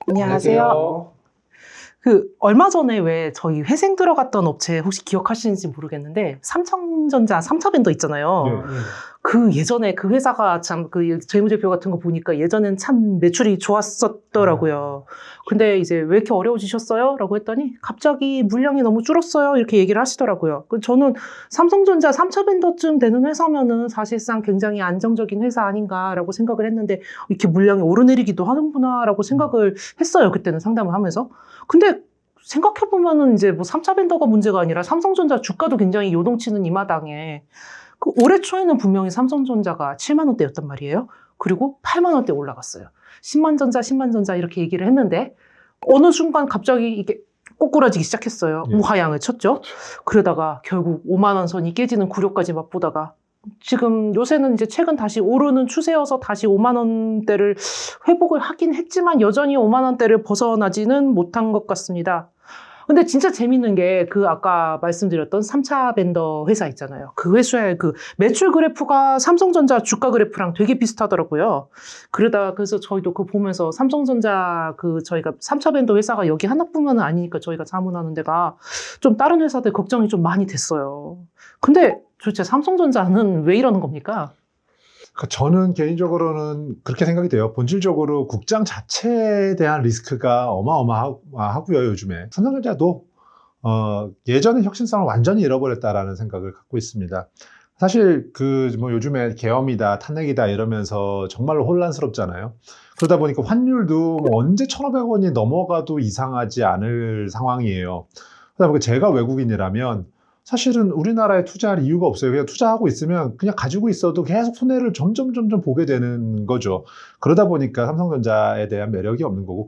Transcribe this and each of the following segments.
안녕하세요. 얼마 전에 왜 저희 회생 들어갔던 업체 혹시 기억하시는지 모르겠는데, 삼성전자 3차 벤더 있잖아요. 네. 그 예전에 그 회사가 참 그 재무제표 같은 거 보니까 예전엔 참 매출이 좋았었더라고요. 근데 이제 왜 이렇게 어려워지셨어요? 라고 했더니 갑자기 물량이 너무 줄었어요. 이렇게 얘기를 하시더라고요. 저는 삼성전자 3차 벤더쯤 되는 회사면은 사실상 굉장히 안정적인 회사 아닌가라고 생각을 했는데 이렇게 물량이 오르내리기도 하는구나라고 생각을 했어요. 그때는 상담을 하면서. 근데 생각해보면은 이제 뭐 3차 벤더가 문제가 아니라 삼성전자 주가도 굉장히 요동치는 이 마당에 올해 초에는 분명히 삼성전자가 7만 원대였단 말이에요. 그리고 8만 원대 올라갔어요. 10만 전자 이렇게 얘기를 했는데 어느 순간 갑자기 이게 꼬꾸라지기 시작했어요. 우하향을 쳤죠. 그러다가 결국 5만 원 선이 깨지는 굴욕까지 맛보다가 지금 요새는 이제 최근 다시 오르는 추세여서 다시 5만 원대를 회복을 하긴 했지만 여전히 5만 원대를 벗어나지는 못한 것 같습니다. 근데 진짜 재밌는 게 아까 말씀드렸던 3차 벤더 회사 있잖아요. 그 회사의 매출 그래프가 삼성전자 주가 그래프랑 되게 비슷하더라고요. 그래서 저희도 그거 보면서 삼성전자 저희가 3차 벤더 회사가 여기 하나뿐만은 아니니까 저희가 자문하는 데가 좀 다른 회사들 걱정이 좀 많이 됐어요. 근데 도대체 삼성전자는 왜 이러는 겁니까? 저는 개인적으로는 그렇게 생각이 돼요. 본질적으로 국장 자체에 대한 리스크가 어마어마하고요, 요즘에. 삼성전자도 예전의 혁신성을 완전히 잃어버렸다라는 생각을 갖고 있습니다. 사실 요즘에 계엄이다, 탄핵이다 이러면서 정말로 혼란스럽잖아요. 그러다 보니까 환율도 언제 1,500원이 넘어가도 이상하지 않을 상황이에요. 그러다 보니까 제가 외국인이라면 사실은 우리나라에 투자할 이유가 없어요. 그냥 투자하고 있으면 그냥 가지고 있어도 계속 손해를 점점 보게 되는 거죠. 그러다 보니까 삼성전자에 대한 매력이 없는 거고,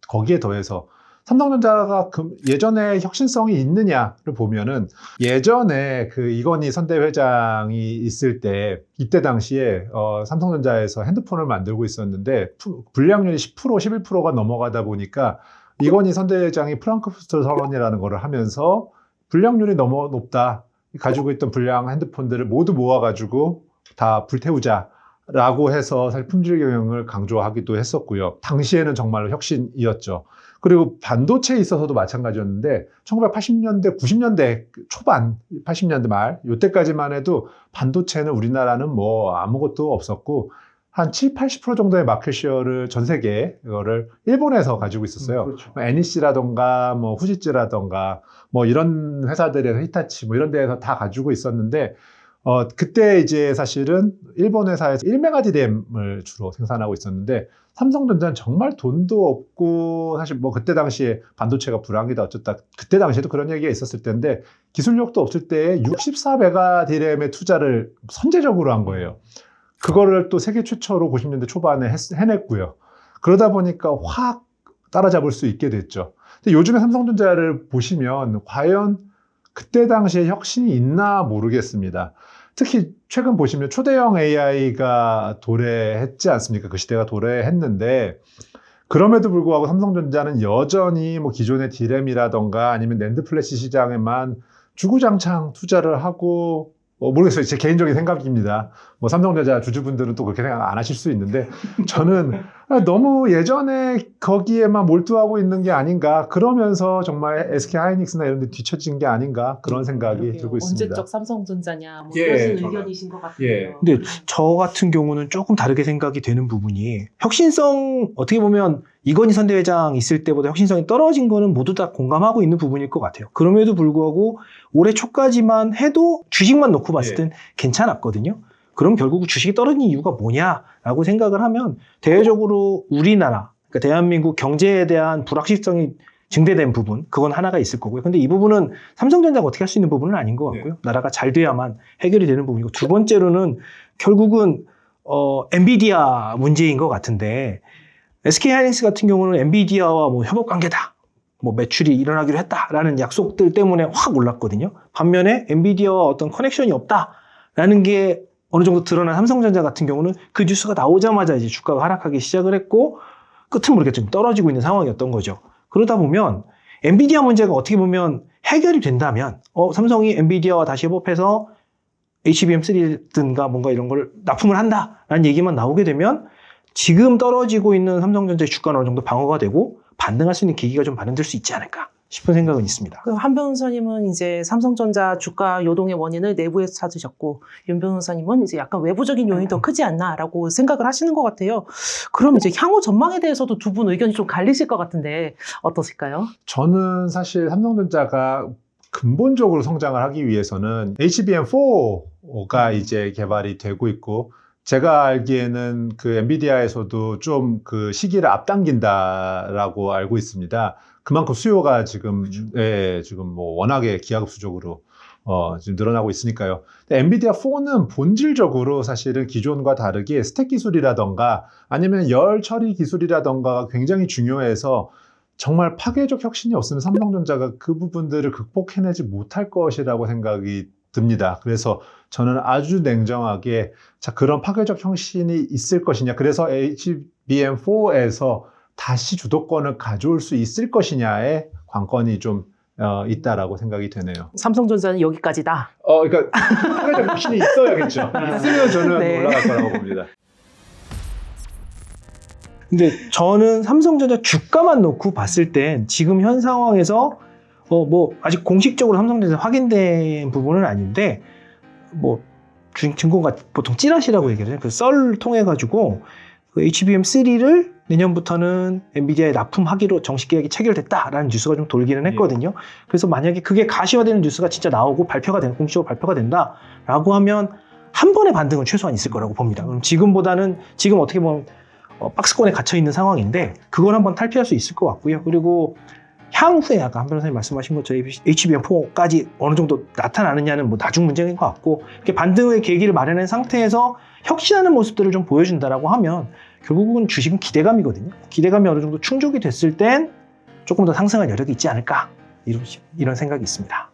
거기에 더해서 삼성전자가 예전에 혁신성이 있느냐를 보면은 예전에 이건희 선대 회장이 있을 때 이때 당시에 삼성전자에서 핸드폰을 만들고 있었는데 불량률이 10%, 11%가 넘어가다 보니까 이건희 선대 회장이 프랑크푸르트 선언이라는 거를 하면서 불량률이 너무 높다. 가지고 있던 불량 핸드폰들을 모두 모아가지고 다 불태우자라고 해서 사실 품질 경영을 강조하기도 했었고요. 당시에는 정말로 혁신이었죠. 그리고 반도체에 있어서도 마찬가지였는데 1980년대, 90년대 초반, 80년대 말 이때까지만 해도 반도체는 우리나라는 뭐 아무것도 없었고 한 7, 80% 정도의 마켓시어를 전 세계에 이거를 일본에서 가지고 있었어요. 그렇죠. NEC라던가 뭐 후지츠라던가 뭐 이런 회사들에서 히타치 뭐 이런 데에서 다 가지고 있었는데 그때 이제 사실은 일본 회사에서 1메가 DRAM을 주로 생산하고 있었는데 삼성전자는 정말 돈도 없고 사실 뭐 그때 당시에 반도체가 불황이다 어쩌다 그때 당시에도 그런 얘기가 있었을 텐데 기술력도 없을 때에 64메가 DRAM의 투자를 선제적으로 한 거예요. 그거를 또 세계 최초로 90년대 초반에 해냈고요. 그러다 보니까 확 따라잡을 수 있게 됐죠. 근데 요즘에 삼성전자를 보시면 과연 그때 당시에 혁신이 있나 모르겠습니다. 특히 최근 보시면 초대형 AI가 도래했지 않습니까? 그 시대가 도래했는데 그럼에도 불구하고 삼성전자는 여전히 뭐 기존의 D램이라던가 아니면 낸드 플래시 시장에만 주구장창 투자를 하고 모르겠어요. 제 개인적인 생각입니다. 뭐 삼성전자 주주분들은 또 그렇게 생각 안 하실 수 있는데 저는 너무 예전에 거기에만 몰두하고 있는 게 아닌가. 그러면서 정말 SK 하이닉스나 이런 데 뒤처진 게 아닌가 그런 생각이 들고 있습니다. 언제적 삼성전자냐 뭐 예, 그런 의견이신 것 같아요. 예. 근데 저 같은 경우는 조금 다르게 생각이 되는 부분이 혁신성 어떻게 보면 이건희 선대회장 있을 때보다 혁신성이 떨어진 거는 모두 다 공감하고 있는 부분일 것 같아요. 그럼에도 불구하고 올해 초까지만 해도 주식만 놓고 봤을 땐 괜찮았거든요. 그럼 결국 주식이 떨어진 이유가 뭐냐라고 생각을 하면 대외적으로 우리나라, 그러니까 대한민국 경제에 대한 불확실성이 증대된 부분, 그건 하나가 있을 거고요. 근데 이 부분은 삼성전자가 어떻게 할 수 있는 부분은 아닌 것 같고요. 나라가 잘 돼야만 해결이 되는 부분이고, 두 번째로는 결국은 엔비디아 문제인 것 같은데, SK 하이닉스 같은 경우는 엔비디아와 뭐 협업 관계다, 뭐 매출이 일어나기로 했다라는 약속들 때문에 확 올랐거든요. 반면에 엔비디아와 어떤 커넥션이 없다라는 게 어느 정도 드러난 삼성전자 같은 경우는 그 뉴스가 나오자마자 이제 주가가 하락하기 시작을 했고 끝은 모르게 좀 떨어지고 있는 상황이었던 거죠. 그러다 보면 엔비디아 문제가 어떻게 보면 해결이 된다면 삼성이 엔비디아와 다시 협업해서 HBM3든가 뭔가 이런 걸 납품을 한다라는 얘기만 나오게 되면 지금 떨어지고 있는 삼성전자의 주가는 어느 정도 방어가 되고 반등할 수 있는 계기가 좀 마련될 수 있지 않을까 싶은 생각은 있습니다. 한 변호사님은 이제 삼성전자 주가 요동의 원인을 내부에서 찾으셨고, 윤 변호사님은 이제 약간 외부적인 요인이 더 크지 않나라고 생각을 하시는 것 같아요. 그럼 이제 향후 전망에 대해서도 두 분 의견이 좀 갈리실 것 같은데 어떠실까요? 저는 사실 삼성전자가 근본적으로 성장을 하기 위해서는 HBM4가 이제 개발이 되고 있고, 제가 알기에는 그 엔비디아에서도 좀 그 시기를 앞당긴다라고 알고 있습니다. 그만큼 수요가 지금, 예, 지금 뭐 워낙에 기하급수적으로 지금 늘어나고 있으니까요. 엔비디아 4는 본질적으로 사실은 기존과 다르게 스택 기술이라던가 아니면 열 처리 기술이라던가가 굉장히 중요해서 정말 파괴적 혁신이 없으면 삼성전자가 그 부분들을 극복해내지 못할 것이라고 생각이 듭니다. 그래서 저는 아주 냉정하게 자, 그런 파괴적 혁신이 있을 것이냐, 그래서 HBM4에서 다시 주도권을 가져올 수 있을 것이냐에 관건이 좀 있다라고 생각이 되네요. 삼성전자는 여기까지다. 그러니까 파괴적 혁신이 있어야겠죠. 있으면 저는 네. 올라갈 거라고 봅니다. 근데 저는 삼성전자 주가만 놓고 봤을 땐 지금 현 상황에서 뭐 아직 공식적으로 삼성전자 확인된 부분은 아닌데 뭐 증권가 보통 찌라시라고 얘기를 해요. 그 썰 통해 가지고 그 HBM3를 내년부터는 엔비디아에 납품하기로 정식 계약이 체결됐다라는 뉴스가 좀 돌기는 했거든요. 그래서 만약에 그게 가시화되는 뉴스가 진짜 나오고 공식적으로 발표가 된다라고 하면 한 번의 반등은 최소한 있을 거라고 봅니다. 그럼 지금 어떻게 보면 박스권에 갇혀 있는 상황인데 그걸 한번 탈피할 수 있을 것 같고요. 그리고 향후에 아까 한 변호사님 말씀하신 것처럼 HBM4까지 어느 정도 나타나느냐는 뭐 나중 문제인 것 같고, 이렇게 반등의 계기를 마련한 상태에서 혁신하는 모습들을 좀 보여준다라고 하면 결국은 주식은 기대감이거든요. 기대감이 어느 정도 충족이 됐을 땐 조금 더 상승할 여력이 있지 않을까, 이런 생각이 있습니다.